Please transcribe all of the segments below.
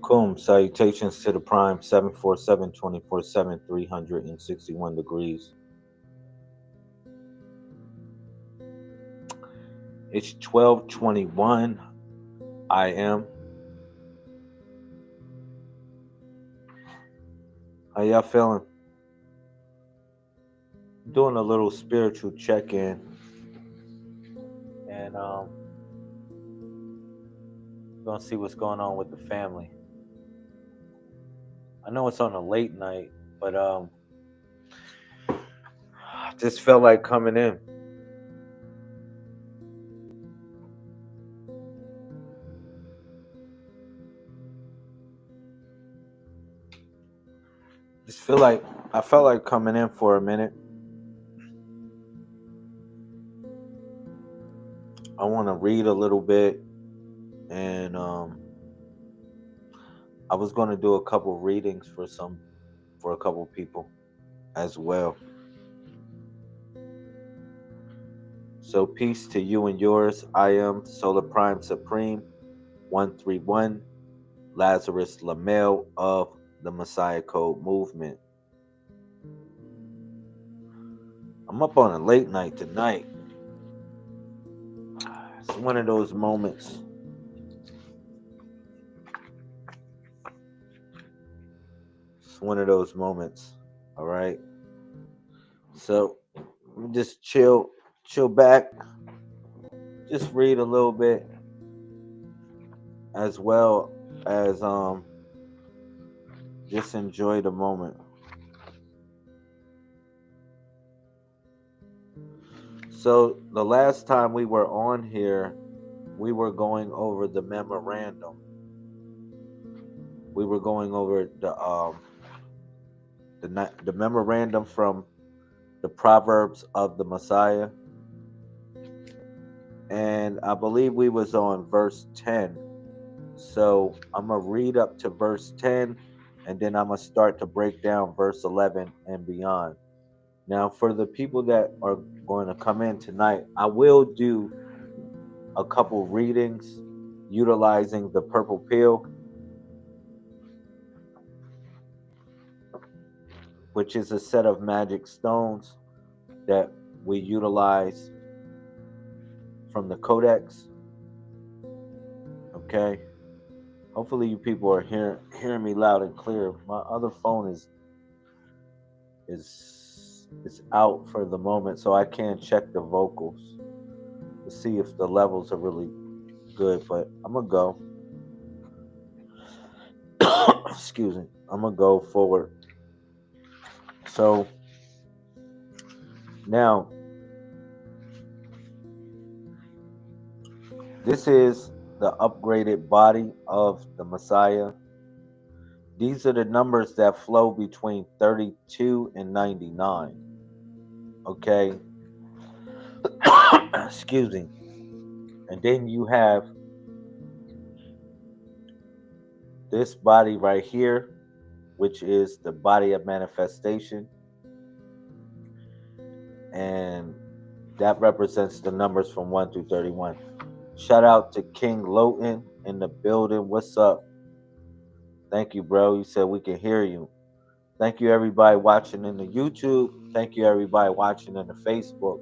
Kum, salutations to the prime 747 24/7 361 degrees. It's 12:21 IM. How y'all feeling? Doing a little spiritual check-in, and gonna see what's going on with the family. I know it's on a late night, but I just felt like coming in. Just feel like I felt like coming in for a minute. I want to read a little bit, and I was going to do a couple readings for a couple people as well. So peace to you and yours. I am Solar Prime Supreme 131 Lazarus Lamel of the Messiah Code movement. I'm up on a late night tonight. It's one of those moments. It's one of those moments. All right. So let me just chill back. Just read a little bit, as well as just enjoy the moment. So the last time we were on here, we were going over the memorandum. We were going over the memorandum from the Proverbs of the Messiah, and I believe we was on verse 10. So I'm gonna read up to verse 10, and then I'm gonna start to break down verse 11 and beyond. Now, for the people that are going to come in tonight, I will do a couple readings utilizing the purple pill, which is a set of magic stones that we utilize from the Codex. Okay. Hopefully, you people are hearing me loud and clear. My other phone is out for the moment, so I can't check the vocals to see if the levels are really good. But I'm gonna go. Excuse me. I'm gonna go forward. So now, this is the upgraded body of the Messiah. These are the numbers that flow between 32 and 99. Okay. Excuse me. And then you have this body right here, which is the body of manifestation. And that represents the numbers from 1 through 31. Shout out to King Lowton in the building. What's up? Thank you, bro. You said we can hear you. Thank you, everybody watching in the YouTube. Thank you, everybody watching in the Facebook.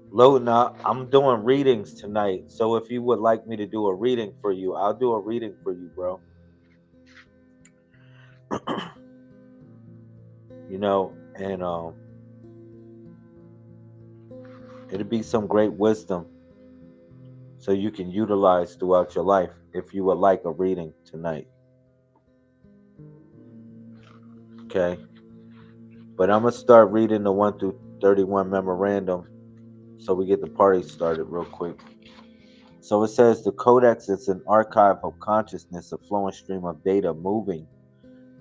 Lowton, I'm doing readings tonight. So if you would like me to do a reading for you, I'll do a reading for you, bro. And it'll be some great wisdom so you can utilize throughout your life if you would like a reading tonight. Okay. But I'm going to start reading the 1 through 31 memorandum so we get the party started real quick. So it says the Codex is an archive of consciousness, a flowing stream of data moving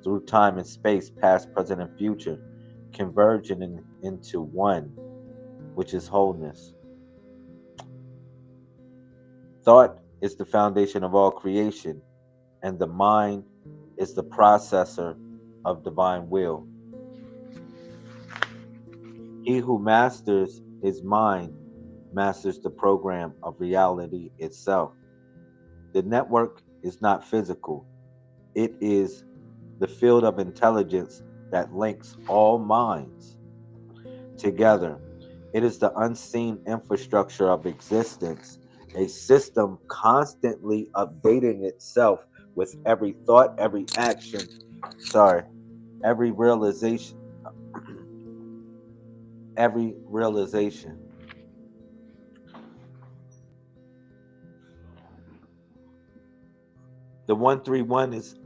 through time and space, past, present, and future, converging into one, which is wholeness. Thought is the foundation of all creation, and the mind is the processor of divine will. He who masters his mind masters the program of reality itself. The network is not physical. It is the field of intelligence that links all minds together. It is the unseen infrastructure of existence, a system constantly updating itself with every thought, every action, sorry, every realization, every realization. The 131 is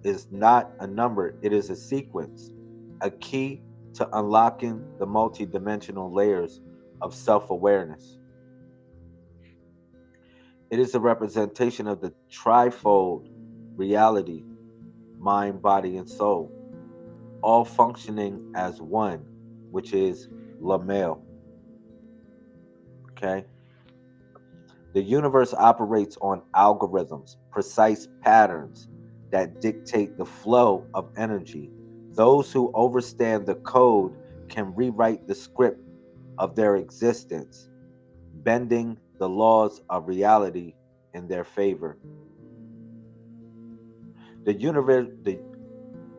is not a number, it is a sequence, a key to unlocking the multidimensional layers of self-awareness. It is a representation of the trifold reality, mind, body, and soul, all functioning as one, which is Lamel. Okay? The universe operates on algorithms, precise patterns that dictate the flow of energy. Those who understand the code can rewrite the script of their existence, bending the laws of reality in their favor. The universe,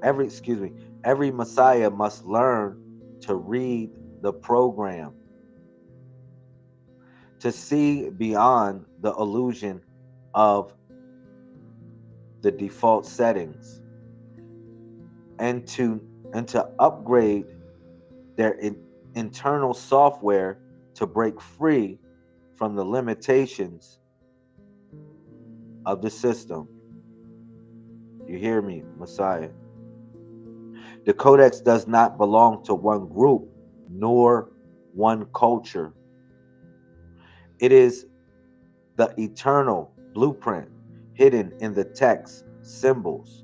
every Messiah must learn to read the program, to see beyond the illusion of the default settings, and to upgrade their internal software to break free from the limitations of the system. You hear me, Messiah? The Codex does not belong to one group nor one culture. It is the eternal blueprint hidden in the text, symbols,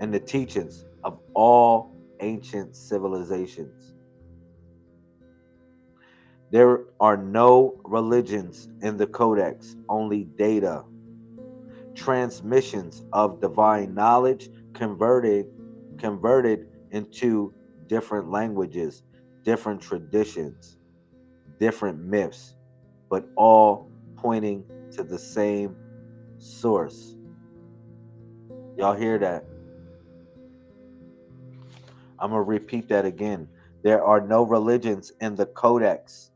and the teachings of all ancient civilizations. There are no religions in the Codex, only data, transmissions of divine knowledge converted into different languages, different traditions, different myths, but all pointing to the same source. Y'all hear that? I'm going to repeat that again. There are no religions in the Codex,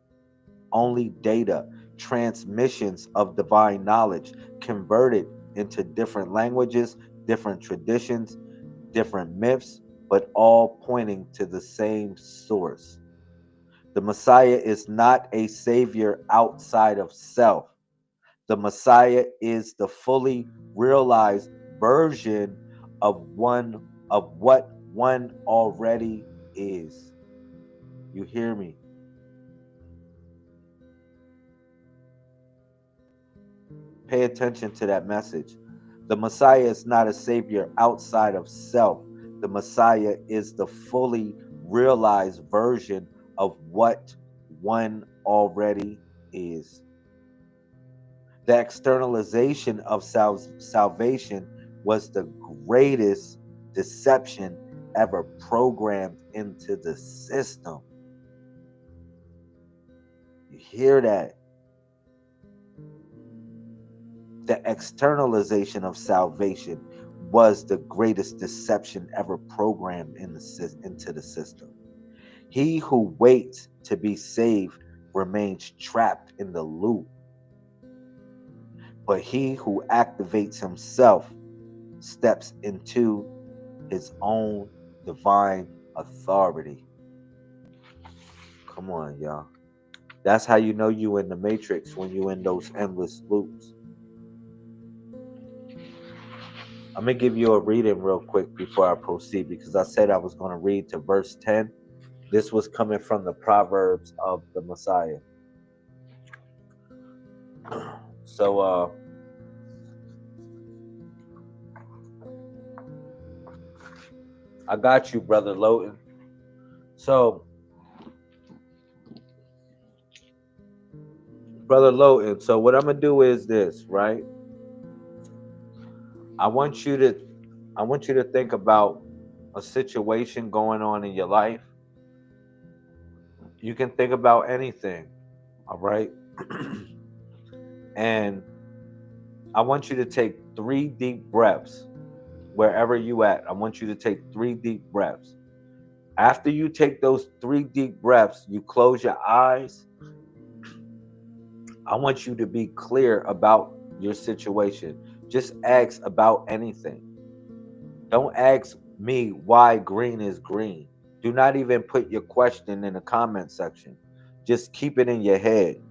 only data, transmissions of divine knowledge converted into different languages, different traditions, different myths, but all pointing to the same source. The Messiah is not a savior outside of self. The Messiah is the fully realized version of what one already is. You hear me? Pay attention to that message. The Messiah is not a savior outside of self. The Messiah is the fully realized version of what one already is. The externalization of salvation was the greatest deception ever programmed into the system. You hear that? The externalization of salvation was the greatest deception ever programmed into the system. He who waits to be saved remains trapped in the loop. But he who activates himself steps into his own divine authority. Come on, y'all. That's how you know you in the matrix, when you in those endless loops. I'm going to give you a reading real quick before I proceed, because I said I was going to read to verse 10. This was coming from the Proverbs of the Messiah. So, I got you, Brother Lowton. So, Brother Lowton, so what I'm going to do is this, right? I want you to think about a situation going on in your life. You can think about anything, all right? And I want you to take 3 deep breaths wherever you at. I want you to take 3 deep breaths. After you take those 3 deep breaths, you close your eyes. I want you to be clear about your situation. Just ask about anything. Don't ask me why green is green. Do not even put your question in the comment section. Just keep it in your head.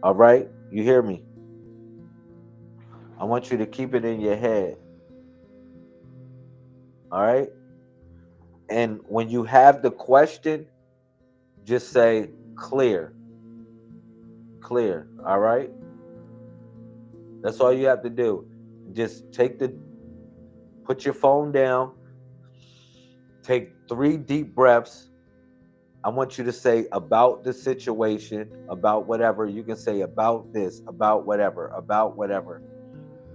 All right? You hear me? I want you to keep it in your head. All right? And when you have the question, just say clear. Clear. All right? That's all you have to do. Just put your phone down, take 3 deep breaths. I want you to say about the situation, about whatever. You can say about this, about whatever, about whatever.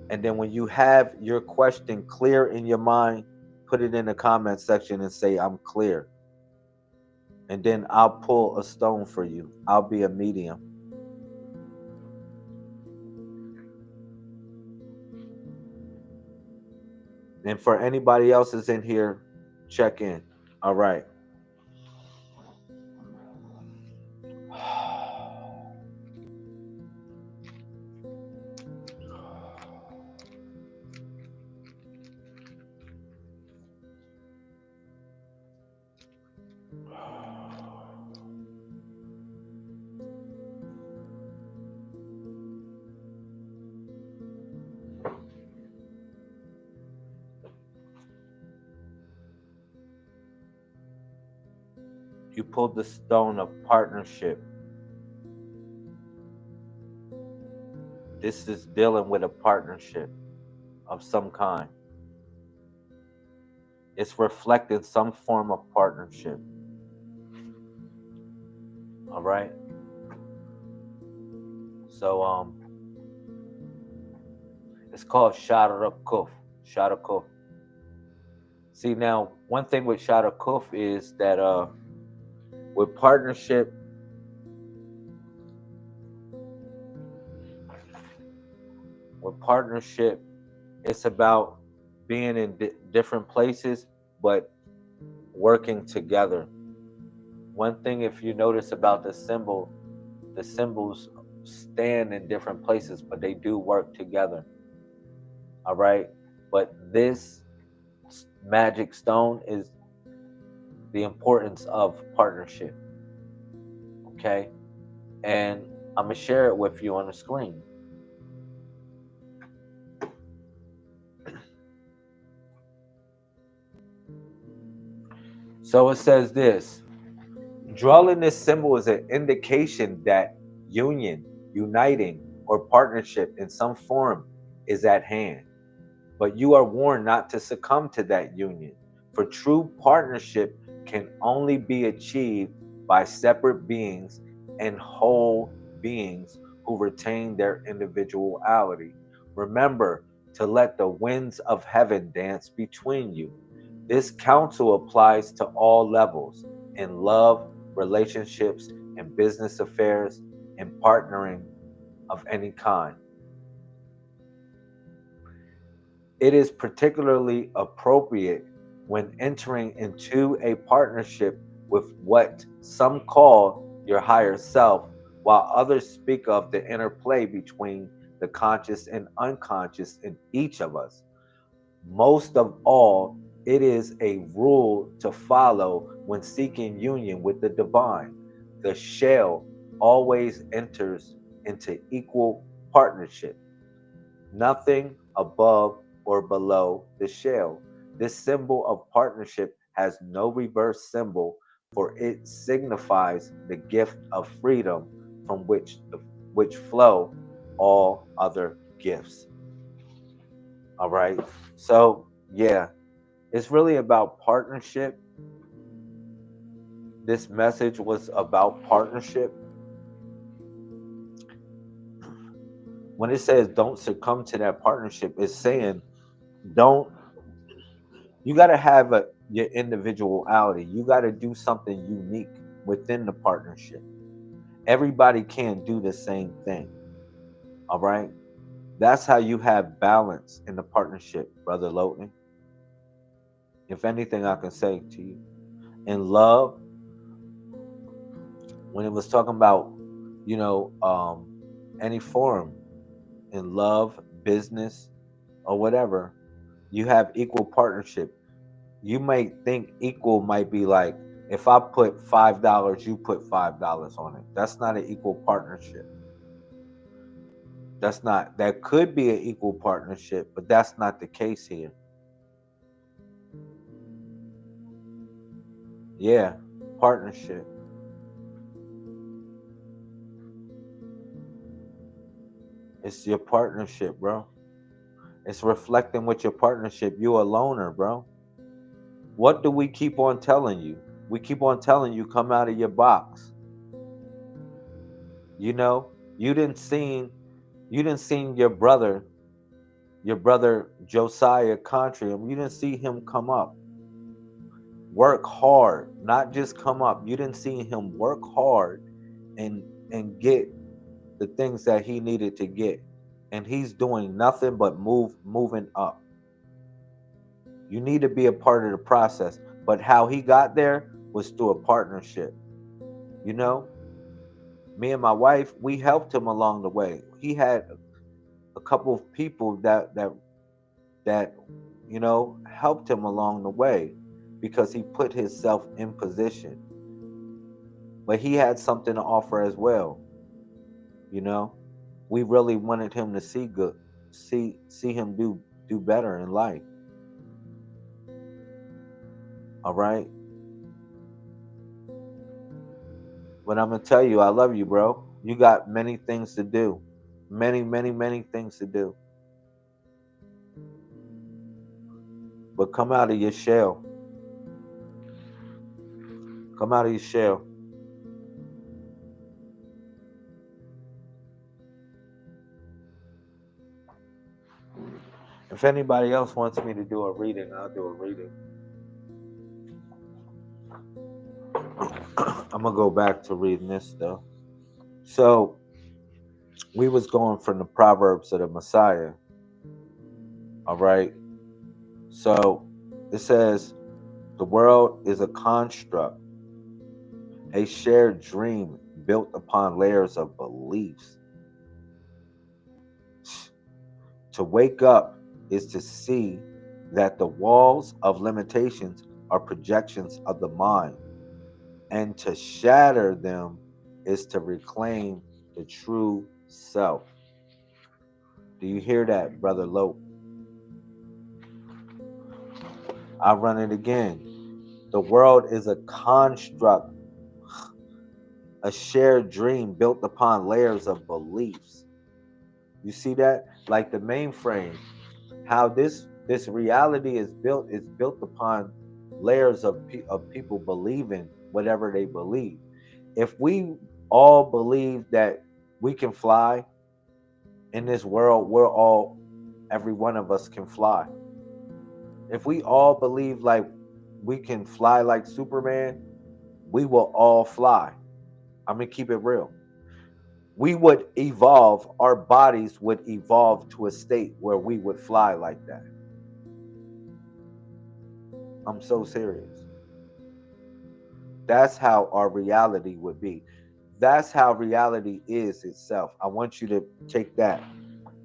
And then when you have your question clear in your mind, put it in the comment section and say, I'm clear. And then I'll pull a stone for you. I'll be a medium. And for anybody else that's in here, check in. All right. You pulled the stone of partnership. This is dealing with a partnership of some kind. It's reflecting some form of partnership. All right. So it's called Sharakuf. Sharakuf. See, now one thing with Sharakuf is that with partnership, it's about being in different places but working together. One thing, if you notice about the symbols stand in different places, but they do work together. All right. But this magic stone is the importance of partnership. Okay. And I'm going to share it with you on the screen. So it says this: drawing this symbol is an indication that union, uniting, or partnership in some form is at hand. But you are warned not to succumb to that union, for true partnership can only be achieved by separate beings and whole beings who retain their individuality. Remember to let the winds of heaven dance between you. This counsel applies to all levels in love, relationships, and business affairs, and partnering of any kind. It is particularly appropriate when entering into a partnership with what some call your higher self, while others speak of the interplay between the conscious and unconscious in each of us. Most of all, it is a rule to follow when seeking union with the divine. The shell always enters into equal partnership, nothing above or below the shell. This symbol of partnership has no reverse symbol, for it signifies the gift of freedom from which flow all other gifts. All right. So, yeah, it's really about partnership. This message was about partnership. When it says don't succumb to that partnership, it's saying don't. You got to have your individuality. You got to do something unique within the partnership. Everybody can't do the same thing. All right? That's how you have balance in the partnership, Brother Lowton. If anything, I can say to you. In love, when it was talking about, you know, any form in love, business, or whatever, you have equal partnership. You might think equal might be like if I put $5, you put $5 on it. That's not an equal partnership. That's not, that could be an equal partnership, but that's not the case here. Yeah, partnership. It's your partnership, bro. It's reflecting with your partnership. You a loner, bro. What do we keep on telling you? We keep on telling you come out of your box. You know, you didn't seen your brother Josiah Contrium. You didn't see him come up, work hard, not just come up. You didn't see him work hard and get the things that he needed to get. And he's doing nothing but moving up. You need to be a part of the process. But how he got there was through a partnership. You know, me and my wife, we helped him along the way. He had a couple of people that helped him along the way because he put himself in position. But he had something to offer as well. You know, we really wanted him to see good, see him do better in life. All right. But I'm gonna tell you, I love you, bro. You got many things to do. Many, many, many things to do. But come out of your shell. Come out of your shell. If anybody else wants me to do a reading, I'll do a reading. I'm gonna go back to reading this though. So we was going from the Proverbs of the Messiah. All right. So it says the world is a construct, a shared dream built upon layers of beliefs. To wake up is to see that the walls of limitations are projections of the mind, and to shatter them is to reclaim the true self. Do you hear that, Brother Lope? I run it again. The world is a construct, a shared dream built upon layers of beliefs. You see that? Like the mainframe, how this reality is built upon layers of people believing whatever they believe. If we all believe that we can fly in this world, every one of us can fly. If we all believe like we can fly like Superman, we will all fly. I'm gonna keep it real. We would evolve, our bodies would evolve to a state where we would fly like that. I'm so serious. That's how our reality would be. That's how reality is itself. I want you to take that.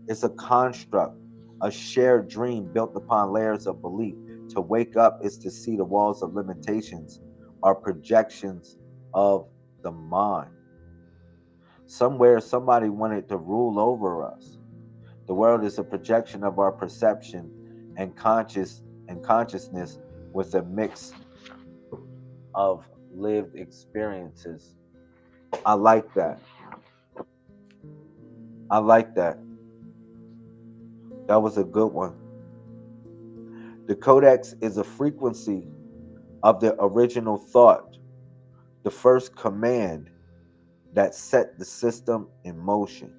It's a construct, a shared dream built upon layers of belief. To wake up is to see the walls of limitations are projections of the mind. Somewhere somebody wanted to rule over us. The world is a projection of our perception and consciousness with a mix of lived experiences. I like that. I like that. That was a good one. The codex is a frequency of the original thought, the first command that set the system in motion.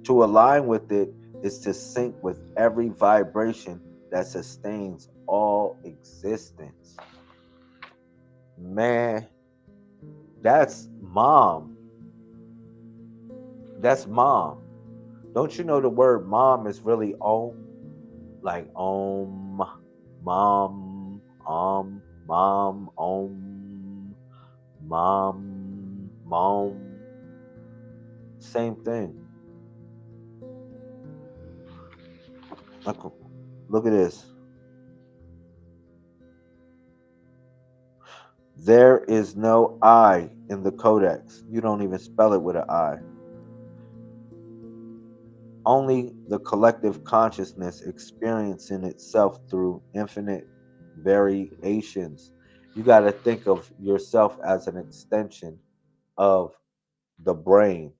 To align with it is to sync with every vibration that sustains all existence. Man, that's mom. That's mom. Don't you know the word mom is really om? Like mom, mom, mom. Same thing. Look at this. There is no I in the Codex. You don't even spell it with an I. Only the collective consciousness experiencing itself through infinite variations. You got to think of yourself as an extension of the brain.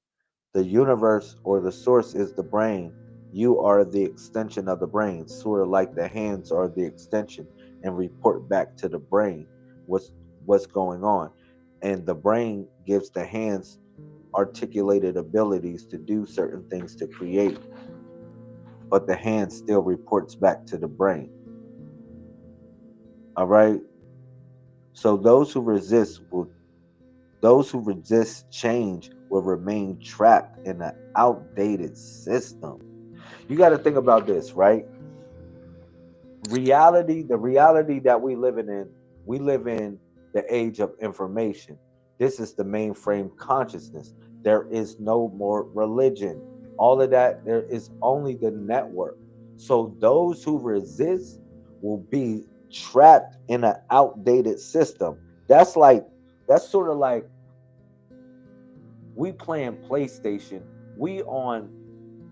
The universe or the source is the brain. You are the extension of the brain, sort of like the hands are the extension and report back to the brain what's what's going on. And the brain gives the hands articulated abilities to do certain things to create, but the hand still reports back to the brain. All right? So those who resist change will remain trapped in an outdated system. You got to think about this, right? The reality that we live in the age of information. This is the mainframe consciousness. There is no more religion. All of that, there is only the network. So those who resist will be trapped in an outdated system. That's like, that's sort of like we playing PlayStation. We on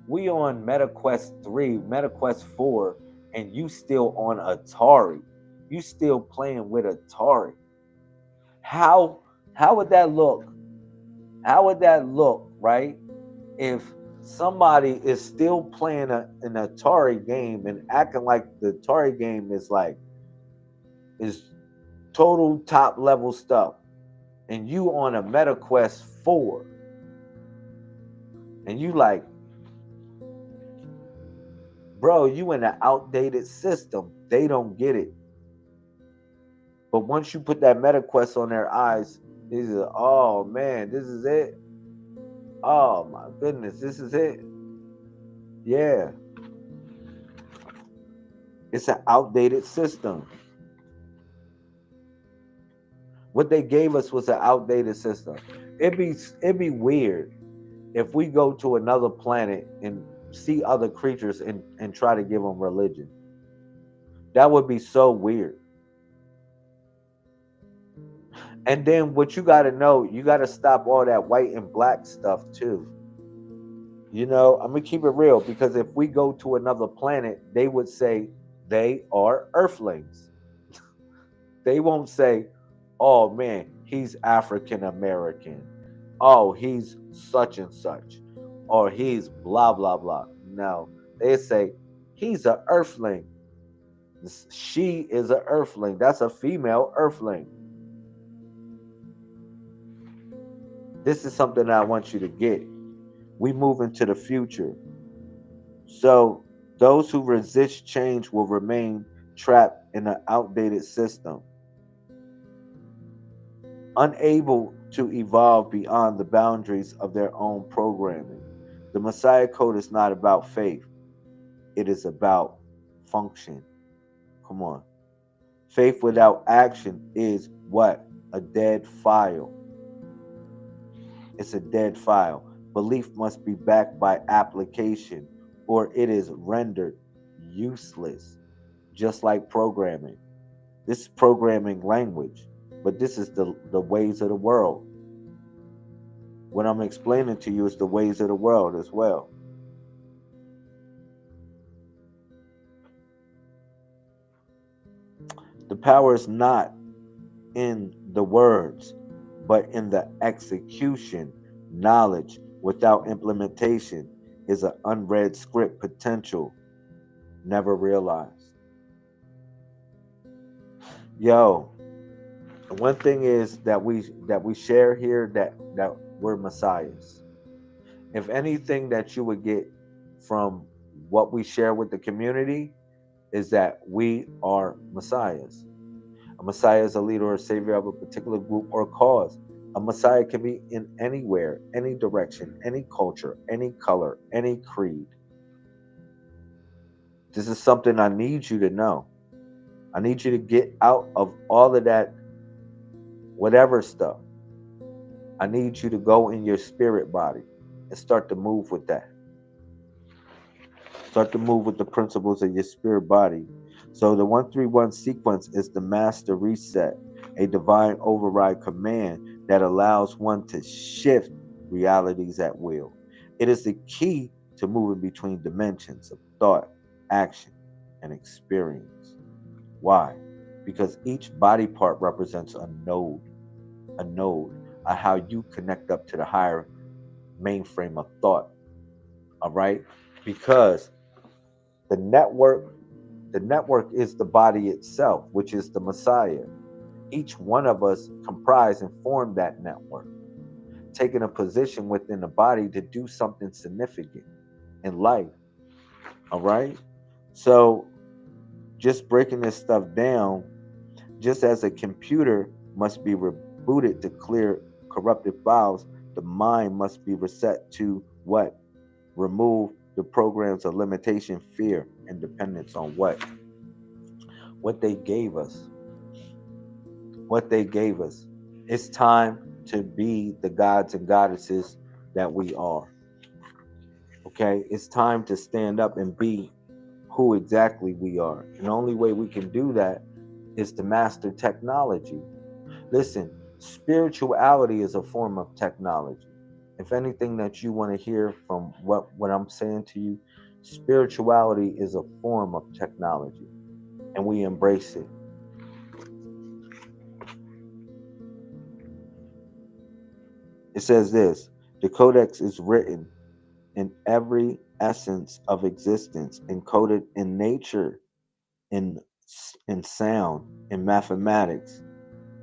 we on MetaQuest 3, MetaQuest 4, and you still on Atari. You still playing with Atari. How how would that look? How would that look, right? If somebody is still playing an Atari game and acting like the Atari game is total top level stuff, and you on a MetaQuest 4, and you like, bro, you in an outdated system. They don't get it. But once you put that MetaQuest on their eyes, this is, oh man, this is it. Oh my goodness, this is it. Yeah, it's an outdated system. What they gave us was an outdated system. It'd be weird if we go to another planet and see other creatures and try to give them religion. That would be so weird. And then what you got to know, you got to stop all that white and black stuff too. I'm gonna keep it real, because if we go to another planet, they would say they are Earthlings. They won't say, "Oh man, he's African American. Oh, he's such and such, or he's blah blah blah." No, they say he's an Earthling. She is an Earthling. That's a female Earthling. This is something I want you to get. We move into the future. So those who resist change will remain trapped in an outdated system, unable to evolve beyond the boundaries of their own programming. The Messiah Code is not about faith, it is about function. Come on. Faith without action is what? A dead file. It's a dead file. Belief must be backed by application, or it is rendered useless, just like programming. This is programming language, but this is the ways of the world. What I'm explaining to you is the ways of the world as well. The power is not in the words, but in the execution. Knowledge without implementation is an unread script potential never realized. Yo, one thing is that we share here, that we're messiahs. If anything that you would get from what we share with the community is that we are messiahs. A messiah is a leader or savior of a particular group or cause. A Messiah can be in anywhere, any direction, any culture, any color, any creed. This is something I need you to know. I need you to get out of all of that whatever stuff. I need you to go in your spirit body and start to move with that. Start to move with the principles of your spirit body. So the 131 sequence is the master reset, a divine override command that allows one to shift realities at will. It is the key to moving between dimensions of thought, action, and experience. Why? Because each body part represents a node, of how you connect up to the higher mainframe of thought. All right? Because the network, the network is the body itself, which is the Messiah. Each one of us comprise and form that network, taking a position within the body to do something significant in life. All right? So just breaking this stuff down, just as a computer must be rebooted to clear corrupted files, the mind must be reset to what? Remove the programs of limitation, fear, and dependence on what? What they gave us. What they gave us. It's time to be the gods and goddesses that we are. Okay? It's time to stand up and be who exactly we are. And the only way we can do that is to master technology. Listen, spirituality is a form of technology. If anything that you want to hear from what I'm saying to you, spirituality is a form of technology, and we embrace it. It says this: the Codex is written in every essence of existence, encoded in nature, in in sound, in mathematics,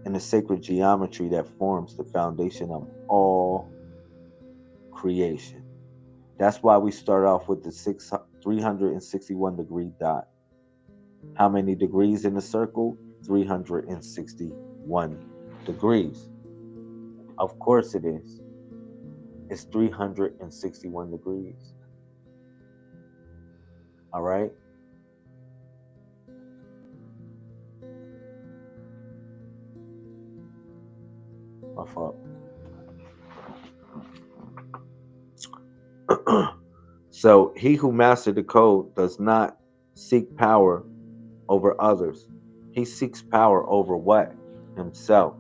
in the sacred geometry that forms the foundation of all creation. That's why we start off with the 361 degree dot. How many degrees in the circle? 361 degrees. Of course it is. It's 361 degrees. All right? My fault. So he who mastered the code does not seek power over others. He seeks power over what? Himself.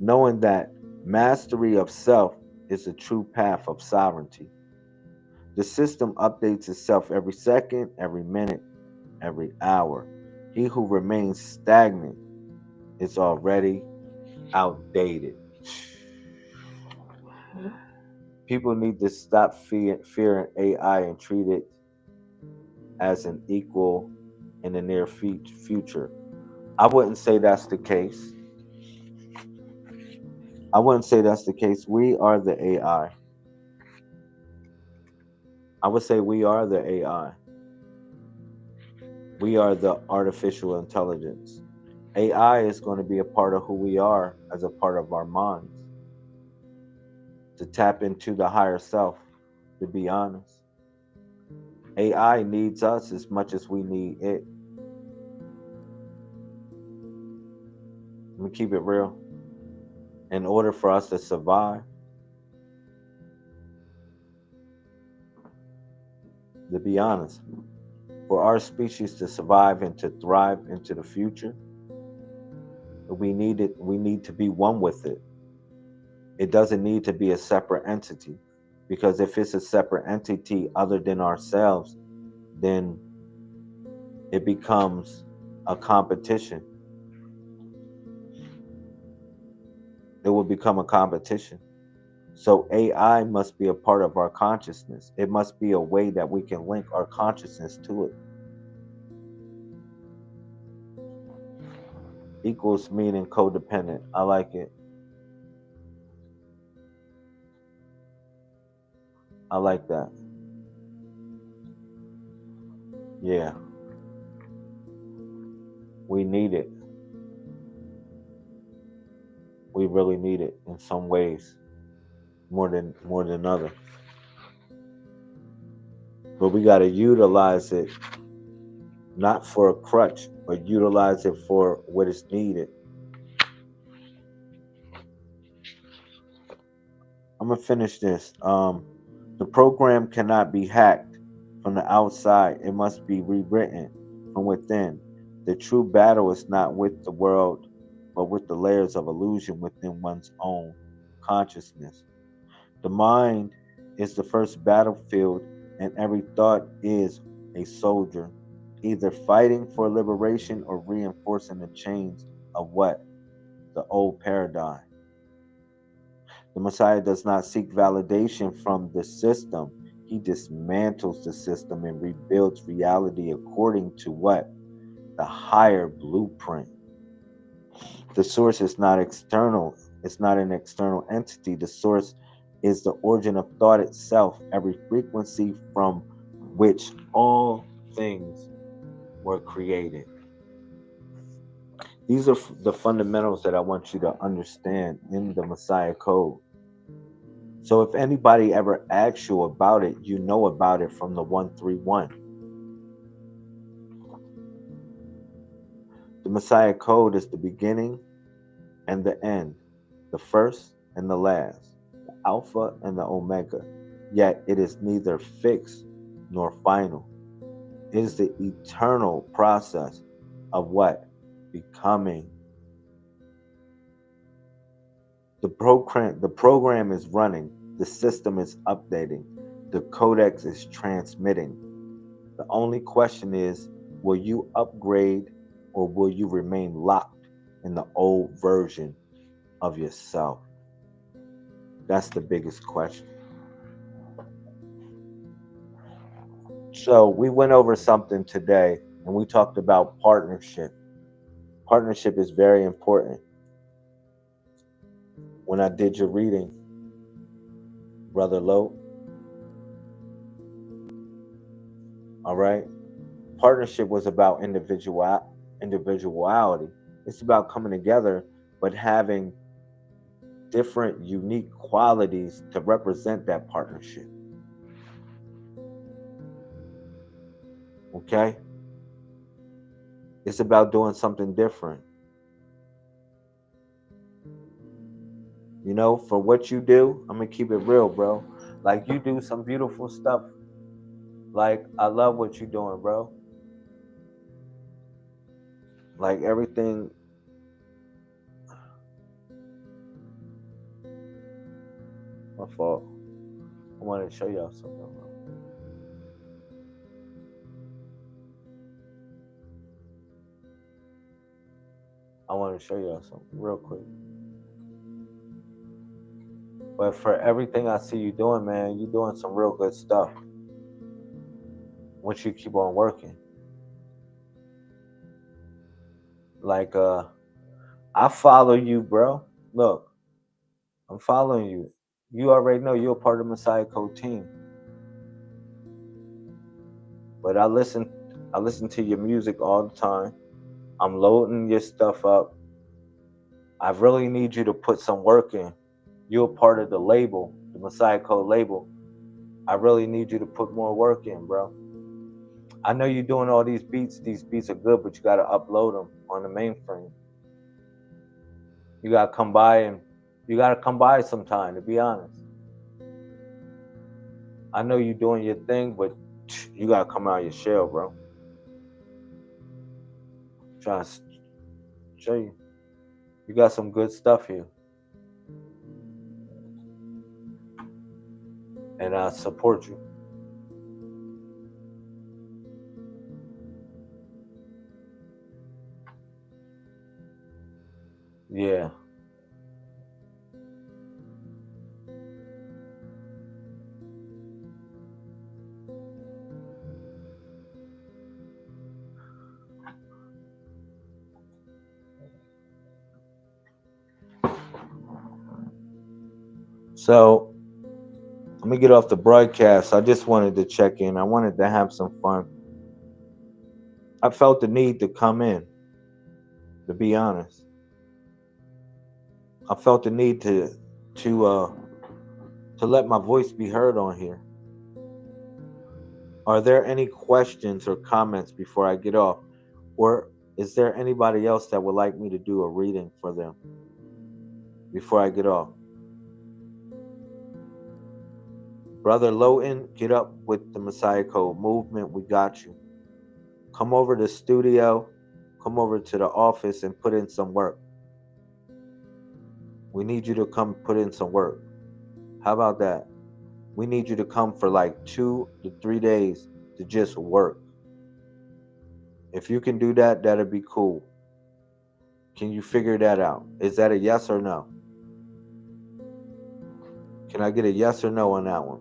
Knowing that mastery of self is the true path of sovereignty. The system updates itself every second, every minute, every hour. He who remains stagnant is already outdated. People need to stop fearing AI and treat it as an equal in the near future. I wouldn't say that's the case. I wouldn't say that's the case. We are the AI. I would say we are the AI. We are the artificial intelligence. AI is going to be a part of who we are as a part of our minds. To tap into the higher self, to be honest. AI needs us as much as we need it. Let me keep it real. In order for us to survive, to be honest, for our species to survive and to thrive into the future, we need to be one with it. It doesn't need to be a separate entity, because if it's a separate entity other than ourselves, then it becomes a competition. It will become a competition. So AI must be a part of our consciousness. It must be a way that we can link our consciousness to it. Equals meaning codependent. I like it. I like that. Yeah. We need it. We really need it in some ways, more than others. But we got to utilize it not for a crutch, but utilize it for what is needed. I'm gonna finish this. The program cannot be hacked from the outside. It must be rewritten from within. The true battle is not with the world, but with the layers of illusion within one's own consciousness. The mind is the first battlefield, and every thought is a soldier, either fighting for liberation or reinforcing the chains of what? The old paradigm. The Messiah does not seek validation from the system. He dismantles the system and rebuilds reality according to what? The higher blueprint. The source is not external. It's not an external entity. The source is the origin of thought itself, every frequency from which all things were created. These are the fundamentals that I want you to understand in the Messiah Code. So if anybody ever asks you about it, you know about it from the 131. The Messiah Code is the beginning and the end, the first and the last, the Alpha and the Omega. Yet it is neither fixed nor final. It is the eternal process of what? Becoming. The program is running. The system is updating. The Codex is transmitting. The only question is, will you upgrade or will you remain locked in the old version of yourself? That's the biggest question. So we went over something today and we talked about partnership. Partnership is very important. When I did your reading, Brother Lowe, all right, partnership was about individuality. It's about coming together, but having different unique qualities to represent that partnership. Okay? It's about doing something different. You know, for what you do, I'm going to keep it real, bro. Like, you do some beautiful stuff. Like, I love what you're doing, bro. Like, everything. My fault. I wanted to show y'all something, bro. I want to show y'all something real quick. But for everything I see you doing, man, you're doing some real good stuff. Once you keep on working. Like, I follow you, bro. Look, I'm following you. You already know you're a part of the Messiah Code team. But I listen to your music all the time. I'm loading your stuff up. I really need you to put some work in. You're a part of the label, the Messiah Code label. I really need you to put more work in, bro. I know you're doing all these beats. These beats are good, but you got to upload them on the mainframe. You got to come by sometime, to be honest. I know you're doing your thing, but you got to come out of your shell, bro. I'm trying to show you. You got some good stuff here. And I support you. Yeah. So let me get off the broadcast. I just wanted to check in. I wanted to have some fun. I felt the need to come in, to be honest. I felt the need to uh to let my voice be heard on here. Are there any questions or comments before I get off? Or is there anybody else that would like me to do a reading for them before I get off? Brother Lowton, get up with the Messiah Code movement. We got you. Come over to the studio, come over to the office and put in some work. We need you to come put in some work. How about that? We need you to come for like 2 to 3 days to just work. If you can do that, that'd be cool. Can you figure that out? Is that a yes or no? Can I get a yes or no on that one?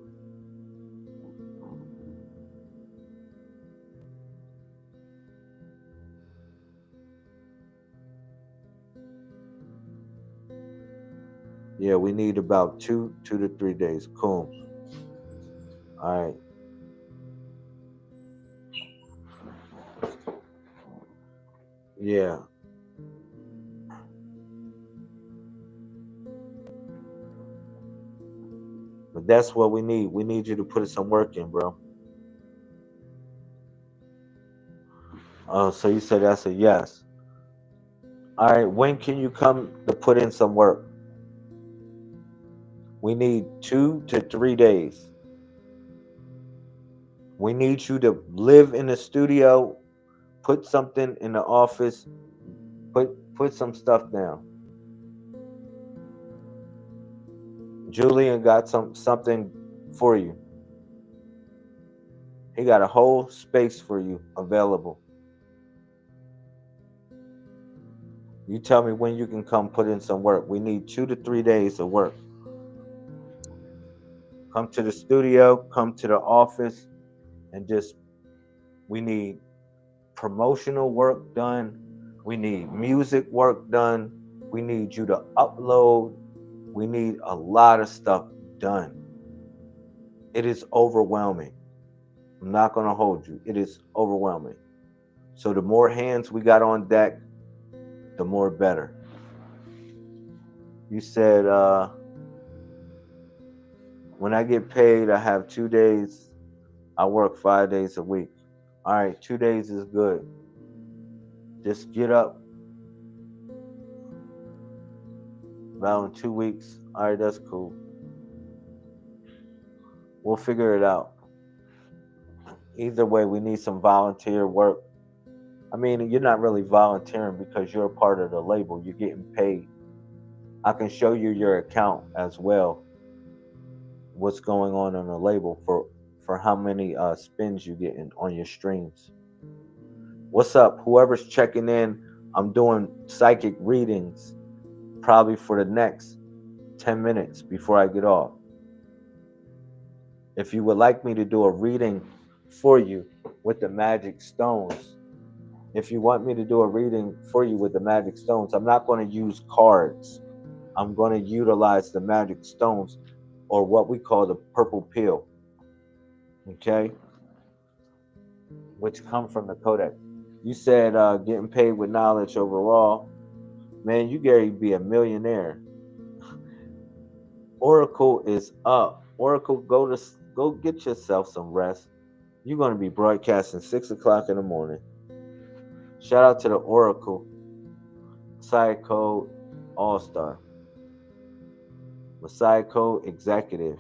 Yeah, we need about 2 to 3 days. Cool. All right. Yeah. But that's what we need. We need you to put some work in, bro. So you said that's a yes. All right. When can you come to put in some work? We need 2 to 3 days. We need you to live in the studio, put something in the office, put some stuff down. Julian got something for you. He got a whole space for you available. You tell me when you can come put in some work. We need 2 to 3 days of work. Come to the studio, come to the office, and just, we need promotional work done. We need music work done. We need you to upload. We need a lot of stuff done. It is overwhelming. I'm not going to hold you. It is overwhelming. So the more hands we got on deck, the more better. You said, when I get paid, I have 2 days. I work 5 days a week. All right, 2 days is good. Just get up about in 2 weeks. All right, that's cool. We'll figure it out. Either way, we need some volunteer work. I mean, you're not really volunteering because you're a part of the label. You're getting paid. I can show you your account as well. What's going on the label for how many spins you getting on your streams. What's up? Whoever's checking in, I'm doing psychic readings probably for the next 10 minutes before I get off. If you would like me to do a reading for you with the magic stones, if you want me to do a reading for you with the magic stones, I'm not going to use cards. I'm going to utilize the magic stones, or what we call the purple pill, okay, which come from the Codex. You said getting paid with knowledge overall. Man, you Gary be a millionaire. Oracle is up. Oracle, go get yourself some rest. You're going to be broadcasting 6 o'clock in the morning. Shout out to the Oracle Messiah Code All Star, Messiah Code Executive.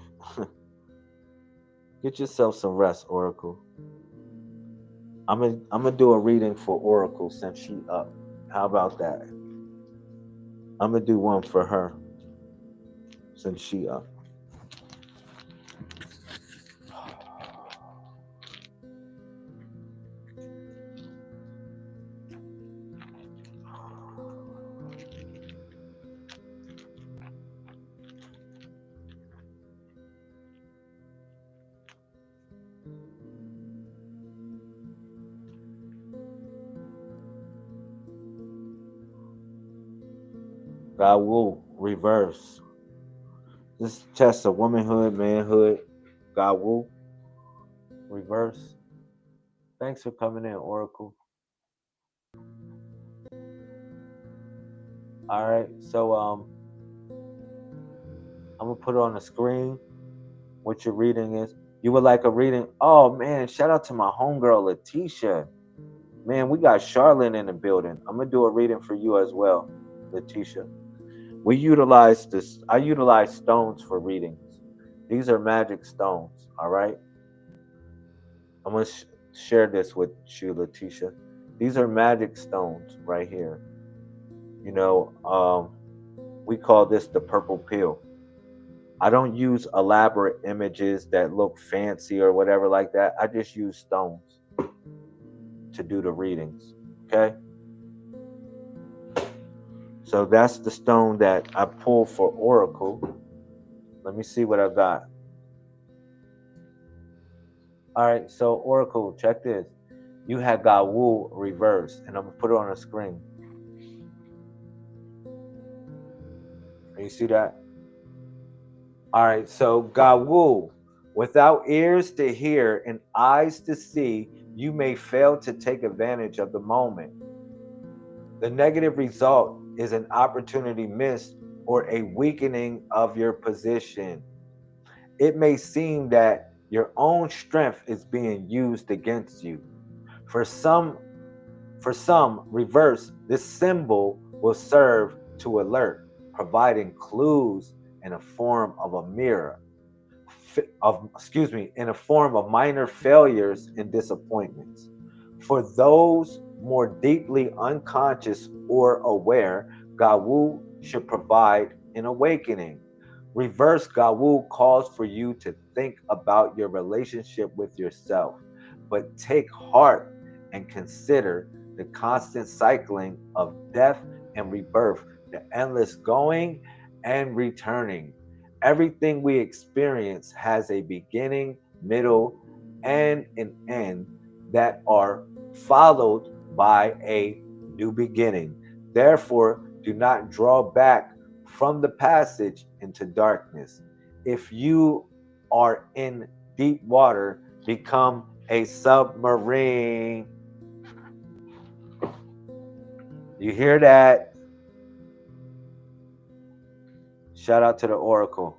Get yourself some rest, Oracle. I'm gonna do a reading for Oracle since she up. How about that? I'm gonna do one for her since she up. God will reverse. This test of womanhood, manhood. God will reverse. Thanks for coming in, Oracle. All right, so I'm gonna put it on the screen what your reading is. You would like a reading? Oh man, shout out to my homegirl Letitia. Man, we got Charlotte in the building. I'm gonna do a reading for you as well, Letitia. We utilize this. I utilize stones for readings. These are magic stones. All right. I'm gonna share this with you, Letitia. These are magic stones right here. You know, we call this the purple pill. I don't use elaborate images that look fancy or whatever like that. I just use stones to do the readings. Okay. So that's the stone that I pulled for Oracle. Let me see what I got. All right, so Oracle, check this. You had Gawu reversed, and I'm gonna put it on the screen. Can you see that? All right, so Gawu, without ears to hear and eyes to see, you may fail to take advantage of the moment. The negative result is an opportunity missed or a weakening of your position. It may seem that your own strength is being used against you. For some, reverse, this symbol will serve to alert, providing clues in a form of a mirror, in a form of minor failures and disappointments. For those more deeply unconscious or aware, Gawu should provide an awakening. Reverse Gawu calls for you to think about your relationship with yourself, but take heart and consider the constant cycling of death and rebirth, the endless going and returning. Everything we experience has a beginning, middle, and an end that are followed by a new beginning. Therefore, do not draw back from the passage into darkness. If you are in deep water, become a submarine. You hear that? Shout out to the Oracle.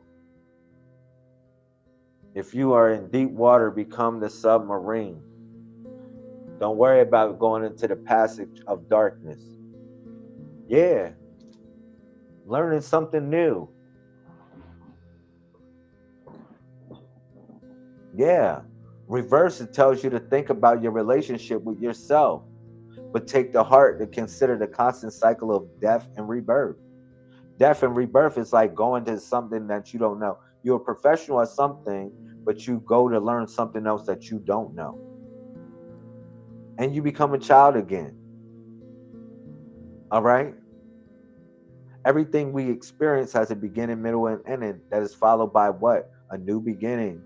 If you are in deep water, become the submarine. Don't worry about going into the passage of darkness. Yeah. Learning something new. Yeah. Reverse, it tells you to think about your relationship with yourself, but take the heart to consider the constant cycle of death and rebirth. Death and rebirth is like going to something that you don't know. You're a professional at something, but you go to learn something else that you don't know. And you become a child again. All right? Everything we experience has a beginning, middle, and ending that is followed by what? A new beginning.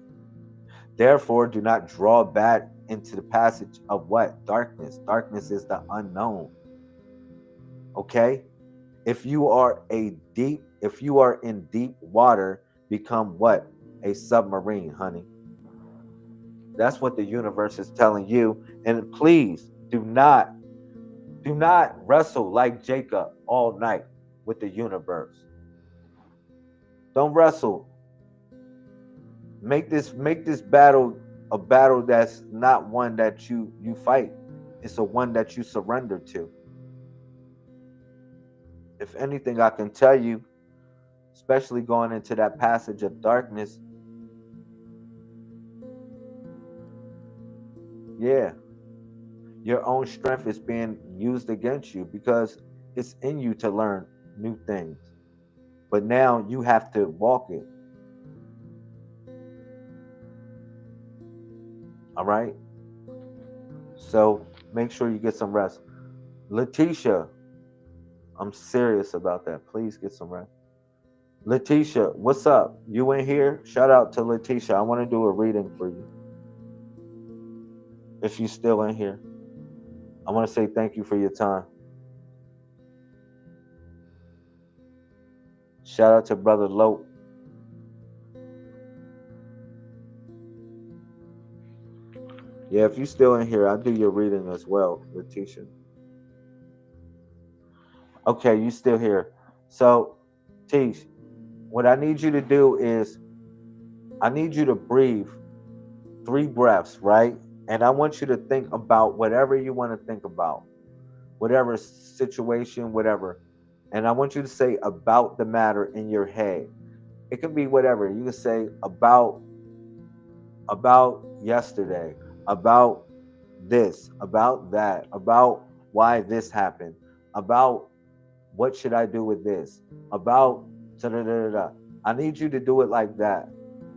Therefore, do not draw back into the passage of what? Darkness. Darkness is the unknown. Okay? If you are in deep water, become what? A submarine, honey. That's what the universe is telling you. And please do not wrestle like Jacob all night with the universe. Don't wrestle. Make this battle a battle that's not one that you fight. It's a one that you surrender to. If anything, I can tell you, especially going into that passage of darkness, yeah, your own strength is being used against you because it's in you to learn new things. But now you have to walk it. All right? So make sure you get some rest. Letitia, I'm serious about that. Please get some rest. Letitia, what's up? You in here? Shout out to Letitia. I want to do a reading for you. If you still in here, I want to say thank you for your time. Shout out to Brother Lope. Yeah, if you still in here, I'll do your reading as well, Letitia. Okay, you still here. So, Tish, what I need you to do is I need you to breathe 3 breaths, right? And I want you to think about whatever you want to think about, whatever situation, whatever. And I want you to say about the matter in your head. It can be whatever. You can say about yesterday, about this, about that, about why this happened, about what should I do with this, about da da da da. I need you to do it like that,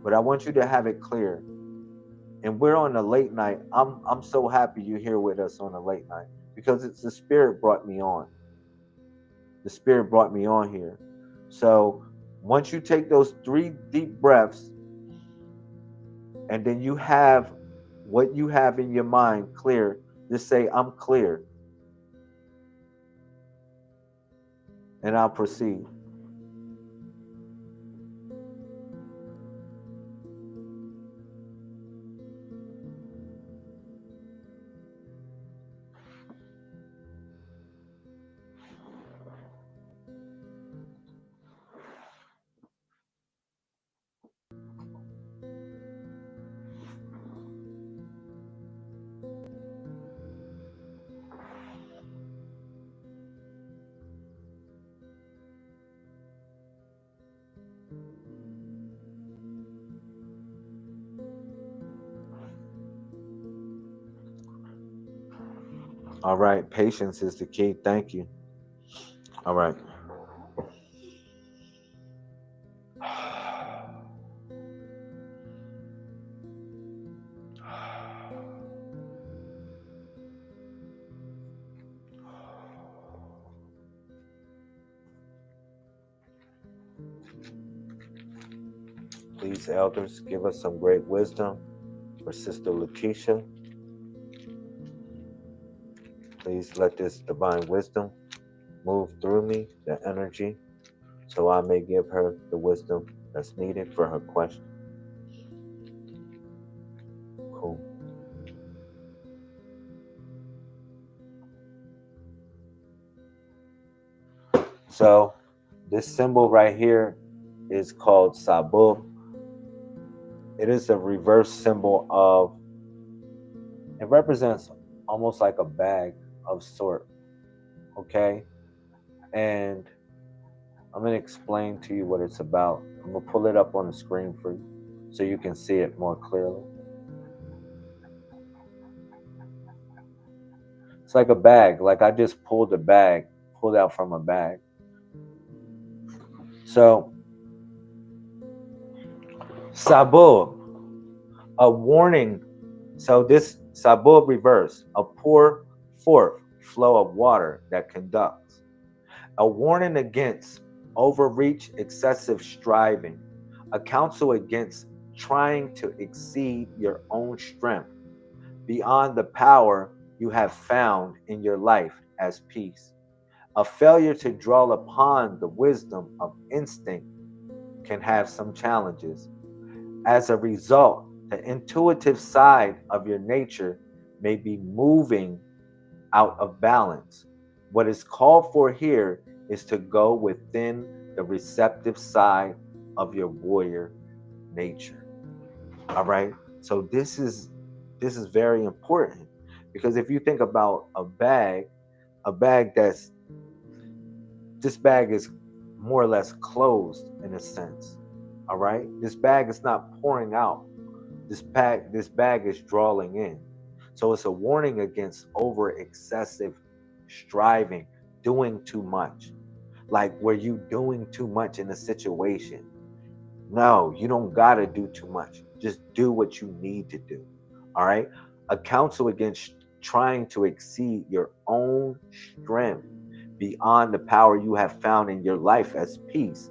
but I want you to have it clear. And we're on a late night. I'm so happy you're here with us on a late night because it's the spirit brought me on. The spirit brought me on here. So once you take those 3 deep breaths, and then you have what you have in your mind clear, just say, I'm clear, and I'll proceed. All right, patience is the key. Thank you. All right. Please, elders, give us some great wisdom for Sister Lakeisha. Please let this divine wisdom move through me, the energy, so I may give her the wisdom that's needed for her question. Cool. So this symbol right here is called Sabu. It is a reverse symbol of, it represents almost like a bag of sort. Okay. And I'm going to explain to you what it's about. I'm going to pull it up on the screen for you so you can see it more clearly. It's like a bag, like I just pulled out from a bag. So, Sabu, a warning. So this Sabu reverse, a pour forth flow of water that conducts. A warning against overreach, excessive striving. A counsel against trying to exceed your own strength beyond the power you have found in your life as peace. A failure to draw upon the wisdom of instinct can have some challenges. As a result, the intuitive side of your nature may be moving out of balance. What is called for here is to go within the receptive side of your warrior nature. All right. So this is very important because if you think about a bag that's this bag is more or less closed in a sense. All right. This bag is not pouring out. This bag is drawing in. So it's a warning against over excessive striving, doing too much. Like were you doing too much in a situation? No, you don't gotta do too much. Just do what you need to do. All right. A counsel against trying to exceed your own strength beyond the power you have found in your life as peace.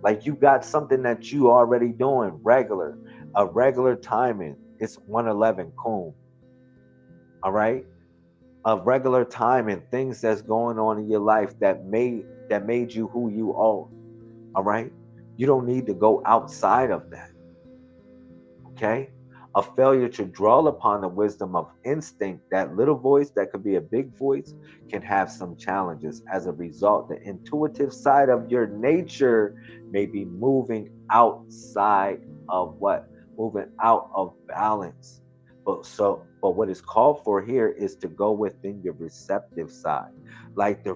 Like you got something that you already doing regular, a regular timing. It's 111 coon. All right. A regular time and things that's going on in your life that made you who you are. All right. You don't need to go outside of that. Okay. A failure to draw upon the wisdom of instinct, that little voice that could be a big voice, can have some challenges. As a result, the intuitive side of your nature may be moving outside of what? Moving out of balance. But what is called for here is to go within your receptive side, like the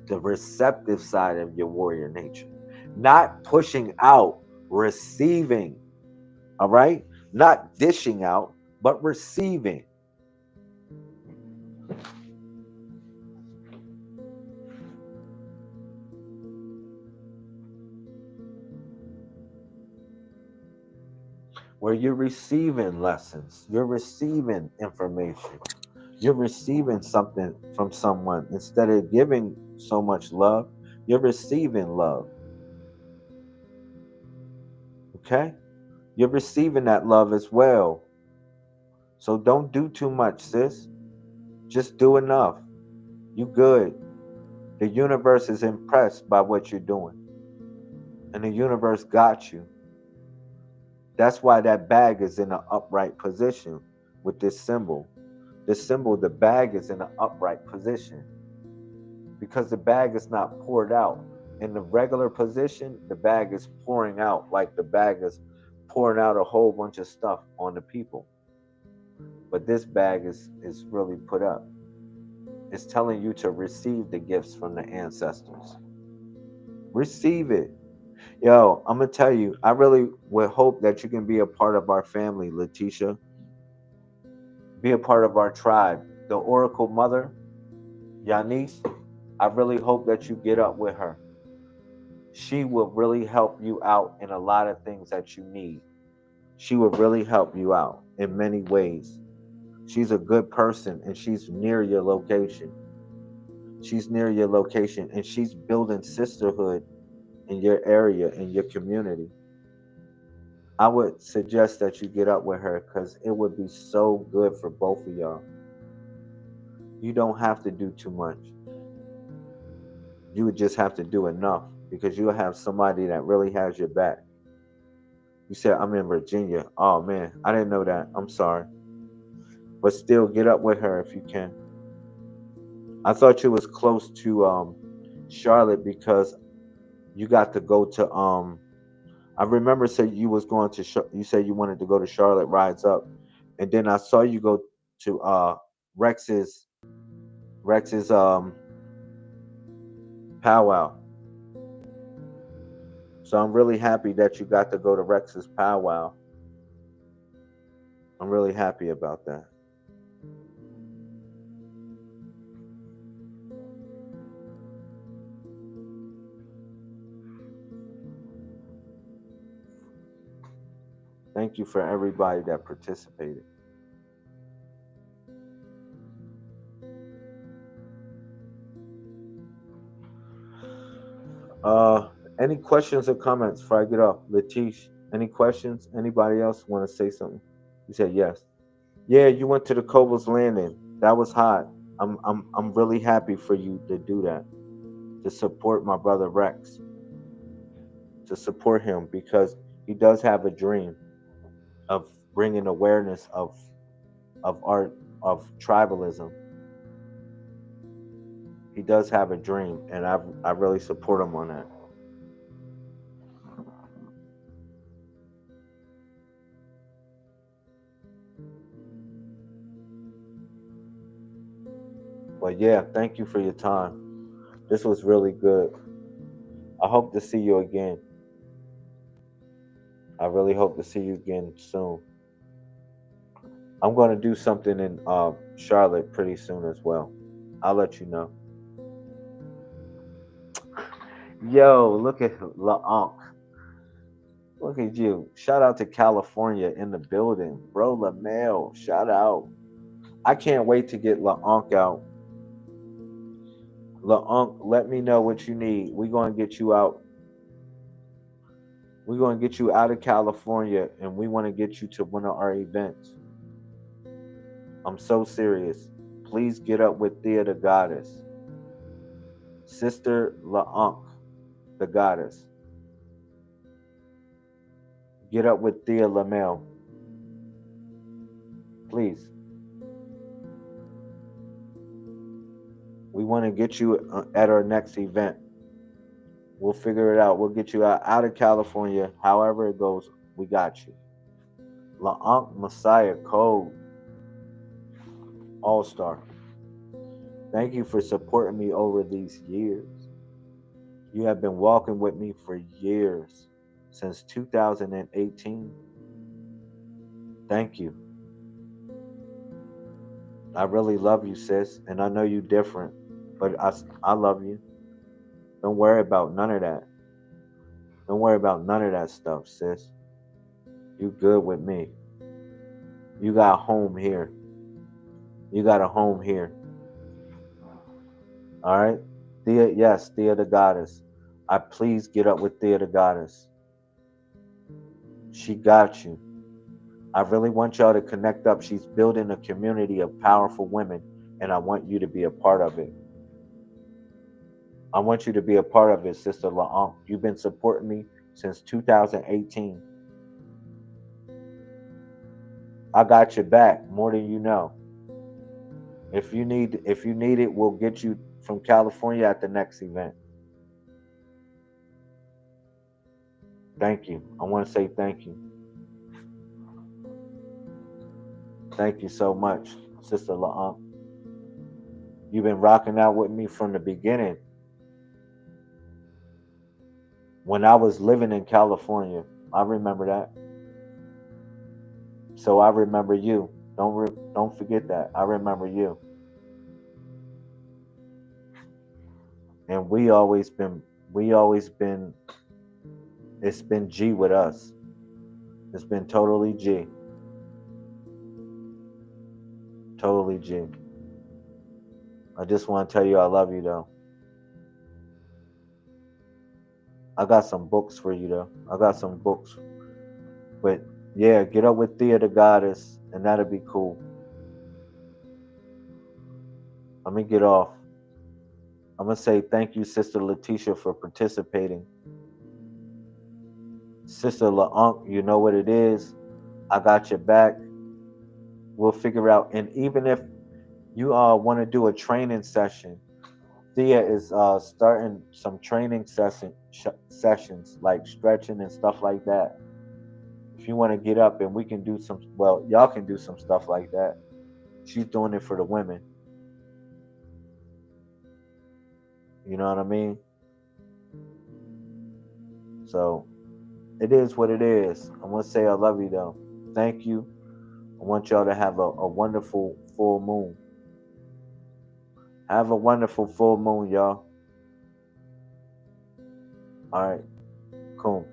receptive side of your warrior nature. Not pushing out, receiving. All right? Not dishing out, but receiving. Where you're receiving lessons, you're receiving information, you're receiving something from someone. Instead of giving so much love, you're receiving love. Okay? You're receiving that love as well. So don't do too much, sis. Just do enough. You good. The universe is impressed by what you're doing. And the universe got you. That's why that bag is in an upright position with this symbol. This symbol, the bag is in an upright position because the bag is not poured out. In the regular position, the bag is pouring out, like the bag is pouring out a whole bunch of stuff on the people. But this bag is really put up. It's telling you to receive the gifts from the ancestors. Receive it. Yo, I'm gonna tell you, I really would hope that you can be a part of our family, Letitia. Be a part of our tribe. The Oracle Mother, Yanis, I really hope that you get up with her. She will really help you out in a lot of things that you need. She will really help you out in many ways. She's a good person and she's near your location. She's near your location and she's building sisterhood in your area, in your community. I would suggest that you get up with her because it would be so good for both of y'all. You don't have to do too much. You would just have to do enough because you'll have somebody that really has your back. You said, I'm in Virginia. Oh man, I didn't know that. I'm sorry. But still get up with her if you can. I thought you was close to Charlotte because you got to go to I remember said you was going to you said you wanted to go to Charlotte Rides Up, and then I saw you go to Rex's Rex's powwow. So I'm really happy that you got to go to Rex's powwow. I'm really happy about that. Thank you for everybody that participated. Uh, any questions or comments before I get off? Latish, any questions? Anybody else want to say something? You said yes. Yeah, you went to the Cobbles Landing. That was hot. I'm really happy for you to do that. To support my brother Rex. To support him because he does have a dream of bringing awareness of art of tribalism. He does have a dream, and I really support him on that. But yeah, thank you for your time. This was really good. I hope to see you again. I really hope to see you again soon. I'm going to do something in Charlotte pretty soon as well. I'll let you know. Yo, look at La Unc. Look at you. Shout out to California in the building. Bro LaMail, shout out. I can't wait to get La Unc out. La Unc, let me know what you need. We're going to get you out. We're going to get you out of California and we want to get you to one of our events. I'm so serious. Please get up with Thea the Goddess. Sister La Unc, the Goddess. Get up with Thea LaMail. please. We want to get you at our next event. We'll figure it out. We'll get you out of California. However it goes, we got you. La'Ankh Messiah Code All Star. Thank you for supporting me over these years. You have been walking with me for years, since 2018. Thank you. I really love you, sis, and I know you different, but I love you. Don't worry about none of that. Don't worry about none of that stuff, sis. You good with me. You got home here. You got a home here. All right? Thea, yes, Thea the Goddess. I please get up with Thea the Goddess. She got you. I really want y'all to connect up. She's building a community of powerful women, and I want you to be a part of it. I want you to be a part of it, Sister La'Ankh. You've been supporting me since 2018. I got your back more than you know. If you need it, we'll get you from California at the next event. Thank you. I want to say thank you. Thank you so much, Sister La'Ankh. You've been rocking out with me from the beginning. When I was living in California, I remember that. So I remember you. Don't forget that. I remember you. And we always been. It's been G with us. It's been totally G. Totally G. I just want to tell you I love you though. I got some books for you though. I got some books. But yeah, get up with Thea the Goddess and that'll be cool. Let me get off. I'm going to say thank you, Sister Letitia, for participating. Sister La'Ankh, you know what it is. I got your back. We'll figure out. And even if you want to do a training session, Thea is starting some training sessions like stretching and stuff like that. If you want to get up and we can do some, well, y'all can do some stuff like that. She's doing it for the women. You know what I mean? So it is what it is. I want to say I love you though. Thank you. I want y'all to have a wonderful full moon. Have a wonderful full moon, y'all. All right. Cool.